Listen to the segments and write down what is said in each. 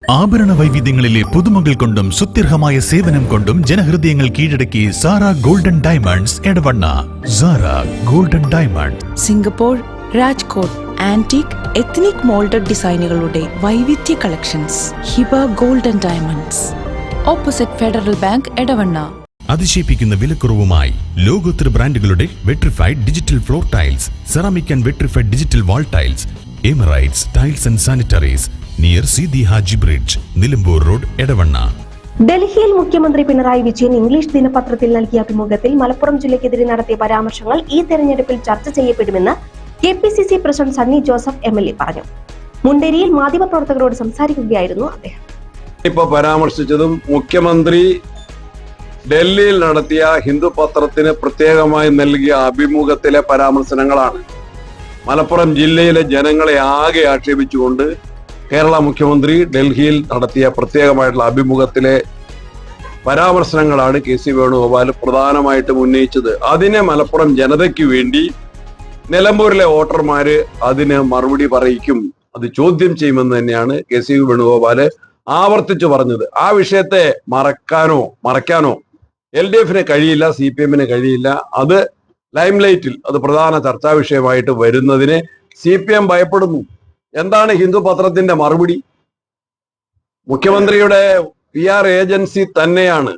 ആഭരണ വൈവിധ്യങ്ങളിലെ പുതുമകൾ കൊണ്ടും സുത്യർഹമായ സേവനം കൊണ്ടും ജനഹൃദയങ്ങൾ കീഴടക്കി Sara Golden Diamonds Edavanna. Sara Golden Diamond, Singapore, Rajkot antique ethnic moulded ഡിസൈനുകളുടെ വൈവിധ്യ collections. Hiba Golden Diamonds, opposite Federal Bank, Edavanna. അതിശയിപ്പിക്കുന്ന വിലക്കുറവുമായി ലോകോത്തര ബ്രാൻഡുകളുടെ vitrified digital floor tiles, ceramic and vitrified digital wall tiles, Emirates tiles and sanitaries near Sidi Haji bridge, Nilambur road, Edavanna. ഡൽഹിയിൽ മുഖ്യമന്ത്രി Pinarayi Vijayan English ദിനപത്രത്തിൽ നൽകിയ അഭിമുഖത്തിൽ മലപ്പുറം ജില്ലയ്ക്കെതിരെ നടത്തിയ പരാമർശങ്ങൾ ഈ തെരഞ്ഞെടുപ്പിൽ ചർച്ച ചെയ്യപ്പെടുമെന്ന് KPCC president Sunny Joseph MLA പറഞ്ഞു. മുണ്ടേരിയിൽ മാധ്യമപ്രവർത്തകരോട് സംസാരിക്കുകയായിരുന്നു അദ്ദേഹം. ഇപ്പൊ പരാമർശിച്ചതും മുഖ്യമന്ത്രി ഡൽഹിയിൽ നടത്തിയ ഹിന്ദു പത്രത്തിന് പ്രത്യേകമായി നൽകിയ അഭിമുഖത്തിലെ പരാമർശനങ്ങളാണ്. മലപ്പുറം ജില്ലയിലെ ജനങ്ങളെ ആകെ ആക്ഷേപിച്ചുകൊണ്ട് കേരള മുഖ്യമന്ത്രി ഡൽഹിയിൽ നടത്തിയ പ്രത്യേകമായിട്ടുള്ള അഭിമുഖത്തിലെ പരാമർശനങ്ങളാണ് KC വേണുഗോപാൽ പ്രധാനമായിട്ടും ഉന്നയിച്ചത്. അതിനെ മലപ്പുറം ജനതയ്ക്ക് വേണ്ടി നിലമ്പൂരിലെ വോട്ടർമാര് അതിന് മറുപടി പറയിക്കും, അത് ചോദ്യം ചെയ്യുമെന്ന് തന്നെയാണ് KC വേണുഗോപാൽ ആവർത്തിച്ചു പറഞ്ഞത്. ആ വിഷയത്തെ മറയ്ക്കാനോ LDF-ന് കഴിയില്ല, CPM-ന് കഴിയില്ല. അത് ലൈംലൈറ്റിൽ, അത് പ്രധാന ചർച്ചാ വിഷയമായിട്ട് വരുന്നതിനെ CPM ഭയപ്പെടുന്നു. എന്താണ് ഹിന്ദു പത്രത്തിന്റെ മറുപടി? മുഖ്യമന്ത്രിയുടെ PR ഏജൻസി തന്നെയാണ്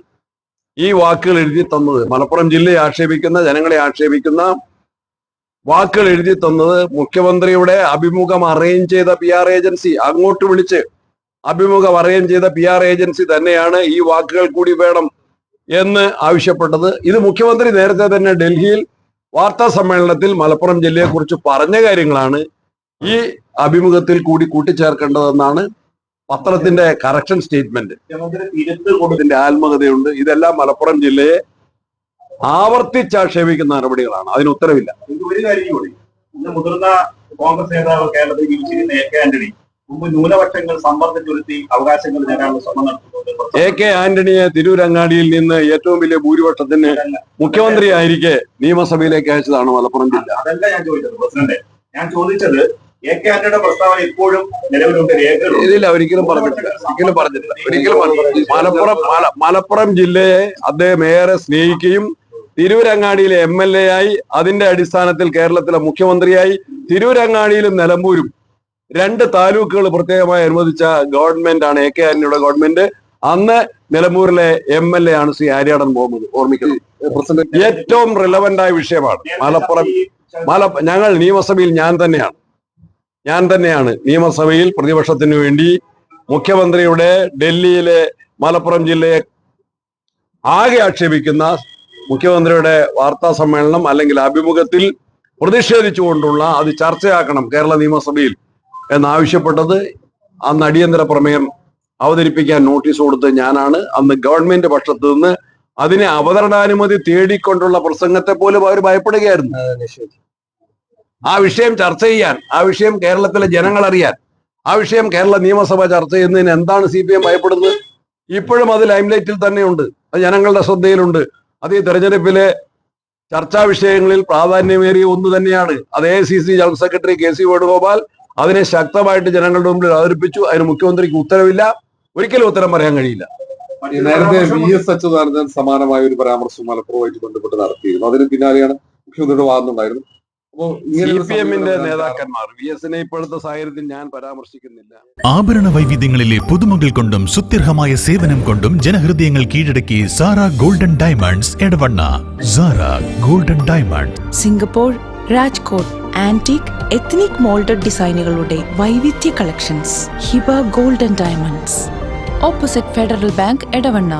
ഈ വാക്കുകൾ എഴുതി തന്നത്. മലപ്പുറം ജില്ലയെ ആക്ഷേപിക്കുന്ന, ജനങ്ങളെ ആക്ഷേപിക്കുന്ന വാക്കുകൾ എഴുതി തന്നത് മുഖ്യമന്ത്രിയുടെ അഭിമുഖം അറേഞ്ച് ചെയ്ത PR ഏജൻസി, അങ്ങോട്ട് വിളിച്ച് അഭിമുഖം അറേഞ്ച് ചെയ്ത PR ഏജൻസി തന്നെയാണ് ഈ വാക്കുകൾ കൂടി വേണം എന്ന് ആവശ്യപ്പെട്ടത്. ഇത് മുഖ്യമന്ത്രി നേരത്തെ തന്നെ ഡൽഹിയിൽ വാർത്താ സമ്മേളനത്തിൽ മലപ്പുറം ജില്ലയെ കുറിച്ച് പറഞ്ഞ കാര്യങ്ങളാണ് ഈ അഭിമുഖത്തിൽ കൂടി കൂട്ടിച്ചേർക്കേണ്ടതെന്നാണ് പത്രത്തിന്റെ കറക്ഷൻ സ്റ്റേറ്റ്മെന്റ്. ഇതിന്റെ ആത്മകഥയുണ്ട്. ഇതെല്ലാം മലപ്പുറം ജില്ലയെ ആവർത്തിച്ചാക്ഷേപിക്കുന്ന നടപടികളാണ്. അതിന് ഉത്തരവില്ല. ഒരു കാര്യം കൂടി, ഇന്ന് മുതിർന്ന കോൺഗ്രസ് നേതാവ് കേരളത്തിൽ ജീവിച്ചിരുന്ന AK ആന്റണി മുമ്പ് ന്യൂനപക്ഷങ്ങൾ സമ്മർദ്ദം ചെലുത്തി അവകാശങ്ങൾ നേടാനുള്ള ശ്രമം നടത്തുന്നത്. AK ആന്റണിയെ തിരൂരങ്ങാടിയിൽ നിന്ന് ഏറ്റവും വലിയ ഭൂരിപക്ഷത്തിന് മുഖ്യമന്ത്രി ആയിരിക്കെ നിയമസഭയിലേക്ക് അയച്ചതാണ് മലപ്പുറം ജില്ല. അതല്ല ഞാൻ ചോദിച്ചത് പ്രസിഡന്റ്. ഞാൻ ചോദിച്ചത് AK ആന്റണിയുടെ പ്രസ്താവന ഇപ്പോഴും നിലവിലുണ്ട്, രേഖകൾ ഇതില്ല. ഒരിക്കലും പറഞ്ഞിട്ടില്ല. മലപ്പുറം ജില്ലയെ അദ്ദേഹം ഏറെ സ്നേഹിക്കുകയും തിരൂരങ്ങാടിയിലെ MLA ആയി, അതിന്റെ അടിസ്ഥാനത്തിൽ കേരളത്തിലെ മുഖ്യമന്ത്രിയായി, തിരൂരങ്ങാടിയിലും നിലമ്പൂരും 2 താലൂക്കുകൾ പ്രത്യേകമായി അനുവദിച്ച ഗവൺമെന്റ് ആണ് AK ആന്റണിയുടെ ഗവൺമെന്റ്. അന്ന് നിലമ്പൂരിലെ MLA ആണ് ശ്രീ ആര്യാടൻ മുഹമ്മദ്. ഓർമ്മിക്കണം. ഏറ്റവും റിലവന്റ് ആയ വിഷയമാണ് മലപ്പുറം. ഞങ്ങൾ നിയമസഭയിൽ ഞാൻ തന്നെയാണ് നിയമസഭയിൽ പ്രതിപക്ഷത്തിന് വേണ്ടി മുഖ്യമന്ത്രിയുടെ ഡൽഹിയിലെ മലപ്പുറം ജില്ലയെ ആകെ ആക്ഷേപിക്കുന്ന മുഖ്യമന്ത്രിയുടെ വാർത്താ സമ്മേളനം അല്ലെങ്കിൽ അഭിമുഖത്തിൽ പ്രതിഷേധിച്ചുകൊണ്ടുള്ള അത് ചർച്ചയാക്കണം കേരള നിയമസഭയിൽ എന്നാവശ്യപ്പെട്ടത്. അന്ന് അടിയന്തര പ്രമേയം അവതരിപ്പിക്കാൻ നോട്ടീസ് കൊടുത്ത് ഞാനാണ്. അന്ന് ഗവൺമെന്റ് പക്ഷത്ത് നിന്ന് അതിനെ അവതരണാനുമതി തേടിക്കൊണ്ടുള്ള പ്രസംഗത്തെ പോലും അവർ ഭയപ്പെടുകയായിരുന്നു. ആ വിഷയം ചർച്ച ചെയ്യാൻ, ആ വിഷയം കേരളത്തിലെ ജനങ്ങൾ അറിയാൻ, ആ വിഷയം കേരള നിയമസഭ ചർച്ച ചെയ്യുന്നതിന് എന്താണ് CPM ഭയപ്പെടുന്നത്? ഇപ്പോഴും അത് ലൈംലൈറ്റിൽ തന്നെയുണ്ട്, അത് ജനങ്ങളുടെ ശ്രദ്ധയിലുണ്ട്. അത് ഈ തെരഞ്ഞെടുപ്പിലെ ചർച്ചാ വിഷയങ്ങളിൽ പ്രാധാന്യമേറിയ ഒന്ന് തന്നെയാണ്. അത് AICC general secretary KC Venugopal അതിനെ ശക്തമായിട്ട് ജനങ്ങളുടെ മുമ്പിൽ അവതരിപ്പിച്ചു. അതിന് മുഖ്യമന്ത്രിക്ക് ഉത്തരവില്ല, ഒരിക്കലും ഉത്തരം പറയാൻ കഴിയില്ല. നേരത്തെ VS അച്യുതാനന്ദൻ സമാനമായ ഒരു പരാമർശം മലപ്പുറവുമായിട്ട് ബന്ധപ്പെട്ട് നടത്തിയിരുന്നു. അതിന് പിന്നാലെയാണ് മുഖ്യമന്ത്രിയുടെ വാദമുണ്ടായിരുന്നു. CPM-ന്റെ നേതാക്കന്മാർ VS-നെ ഇപ്പോഴത്തെ സാഹചര്യത്തിൽ ഞാൻ പരാമർശിക്കുന്നില്ല. ആഭരണ വൈവിധ്യങ്ങളിലെ പുതുമകൾ കൊണ്ടും സുത്യർഹമായ സേവനം കൊണ്ടും ജനഹൃദയങ്ങൾ കീഴടക്കി Sara Golden Diamonds, Edavanna. Sara Golden Diamond, Singapore, Rajkot antique ethnic moulded ഡിസൈനുകളുടെ വൈവിധ്യ collections. Hiba Golden Diamonds, opposite Federal Bank, Edavanna.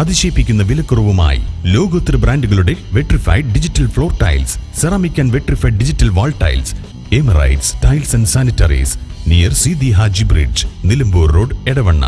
അതിശയിപ്പിക്കുന്ന വിലക്കുറവുമായി ലോകോത്തര ബ്രാൻഡുകളുടെ vitrified digital floor tiles, ceramic and vitrified digital wall tiles, Emirates tiles and sanitaries near Sidi Haji bridge, Nilambur road, Edavanna.